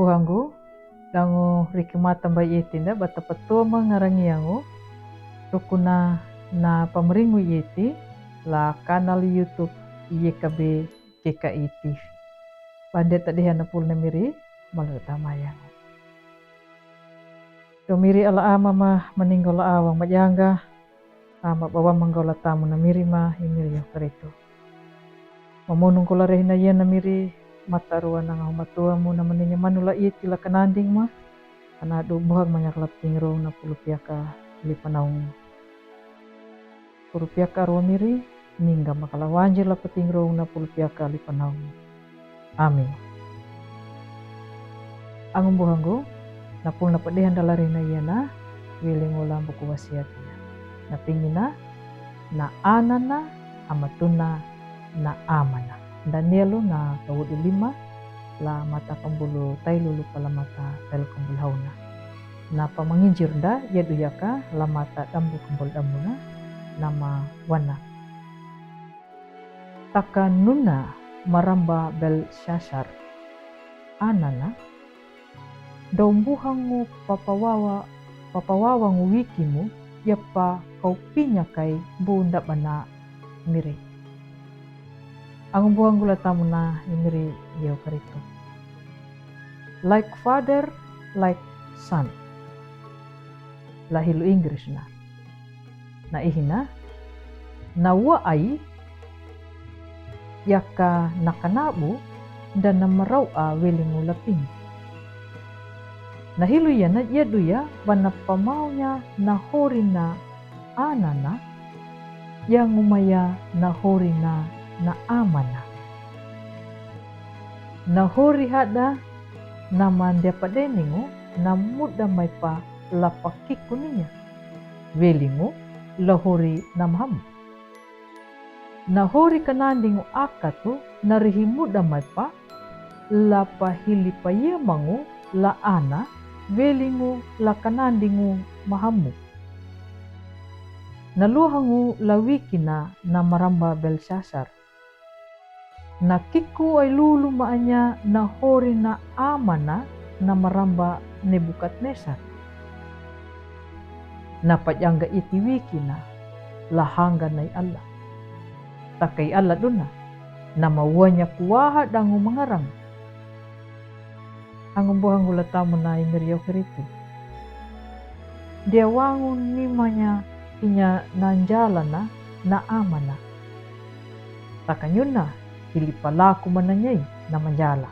Buhanggu dangu rikimata mbai itinda batapatua ngarangi yangu rukuna na pameringu yeti la kanal YouTube YKB GKI TV. Pandai tadihan na pul na miri malu tamayang. Domiri ala ama mah meninggal awang majangga ama bawa manggola tamu na miri mah imiri yang keritu. Mamunung kula rehina yen na miri mata ruan nang matua mu na menenya manula iti la kananding mah kanadu buhag manyak lapting ro na pulu piaka lipanaung. Pulu piaka ro miri ningga makala wanjir la peting ro na pulu piaka lipanaung. Amin. Angum buhanggu na pul na padehan dalarina yana wiling ulam buku wasiatnya. Na pingina na anana amatuna na amana. Danielu na tawudu 5 la mata kambulu tailulu pala mata tailu kambul hauna. Na pamanginjir da yadu yaka la mata dambu kambul damuna nama wana. Takanuna maramba Belshazzar anana daumbuhangu papawawangu wikimu yapa kau pinya kai bunda bana miri. Ang buang gula tamu na imiri yau karitu. Like father, like son. Lahilu Inggris na. Na ihina na ai yaka nakanabu dan namarau a welingu laping. Nahilu ya na yadu ya bana pamaunya na horina anana yang umaya na horina na amana. Na hori hada na mandia padeningu na muda mai pa lapakiku ninya. Welingu lahori na mahamu. Na hori kanandingu akatu na rihi muda mai pa lapahili pa yemangu la ana welingu la kanandingu mahamu. Naluhangu lawikina na maramba Belshazzar. Na kiku ay lulu maanya na hori na amana na maramba Nebukadnezar. Na pajangga iti wikina lahangga nay Allah. Takay Allah duna na mawanya kuwaha dangu mangarang. Ang buhang gula tamu na imiriyaw kiritu. Dia wangun nimanya inya nanjala na amana. Takanyun na hilipalaku mananyay na manjala.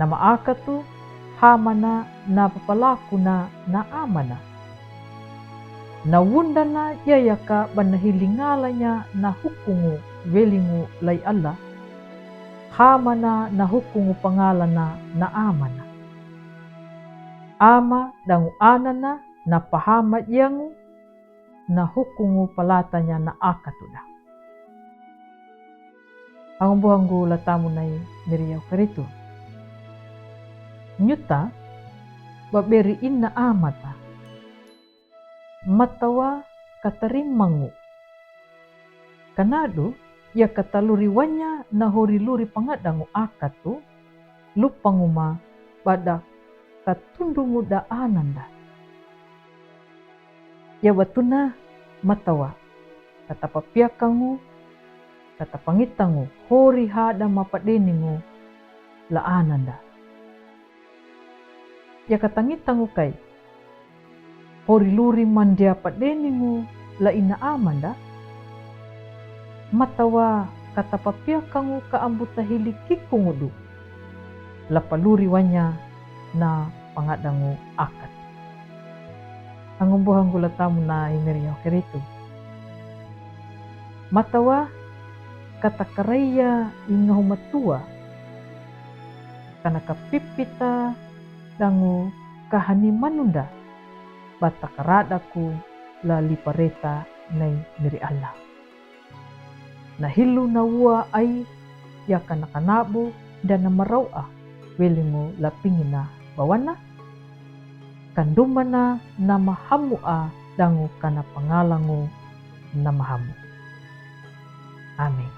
Na maakatu hamana na papalaku na amana. Na wunda na yayaka banahilingalanya na hukungu welingu lay Allah. Hamana na hukungu pangalan na amana. Ama dangu anana na pahamat yangu na hukungu palatanya na akatuda. Ang buhanggu latamu na miriyaw karitu. Nyuta baberi inna amata. Matawa katarimangu. Kanado ya kataluriwanya na horiluri pangadangu akatu lupanguma pada katundungu da ananda. Ya batuna matawa katapapiakangu katapangitangu hori hada mapadeningu la ananda. Ya katangitangu kai hori luri mandia padeningu la ina amanda. Matawa katapapiakangu kaambutahili kikungudu la paluri wanya na pangadangu akat. Ang umbuhang gula tamu na imiriyaw kiritu. Matawa katakaraya ingahumatua kanakapipita dangu kahanimanunda batakaradaku la lipareta nay miri Allah. Nahilu na ua ay yaka nakanabu dan namarawa welingu lapingina bawana kandumana na mahamua dangu kana pangalangu na mahamu. Amin.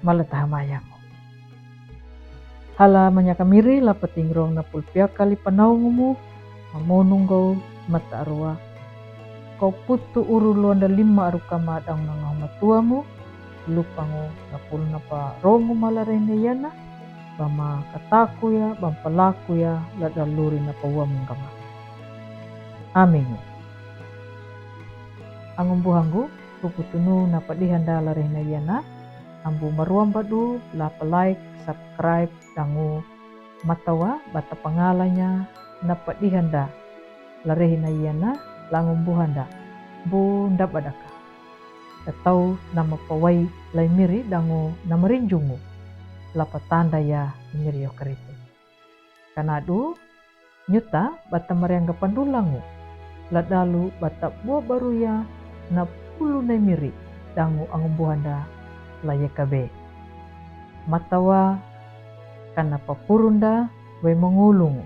Malatahamayamu. hala manyaka miri la patingrong na pulpia kali panaungumu mamonung kau mata arua kau putu uru luanda 5 aruka madang nangau matuamu lupangu napul napa rongu malarene yana bama kataku ya bampalaku ya ladaluri napa uamu kama amingu angumbuhangu puputunu napa dihanda larene yana ambu maruam badu lapa like subscribe dangu matawa bata pangalanya napa dihanda larehina yana langum buhanda bu ndabadaka atau nama pawai lai miri dangu nama rinjungu lapa tanda ya miri yo keritu kanadu nyuta bata mariangga pandulangu ladalu bata buah baru ya na pulu nai miri dangu angum buhanda layekabe matawa kana papurunda we mengulungu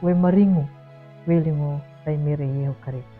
we maringu welingu lai miri yo keritu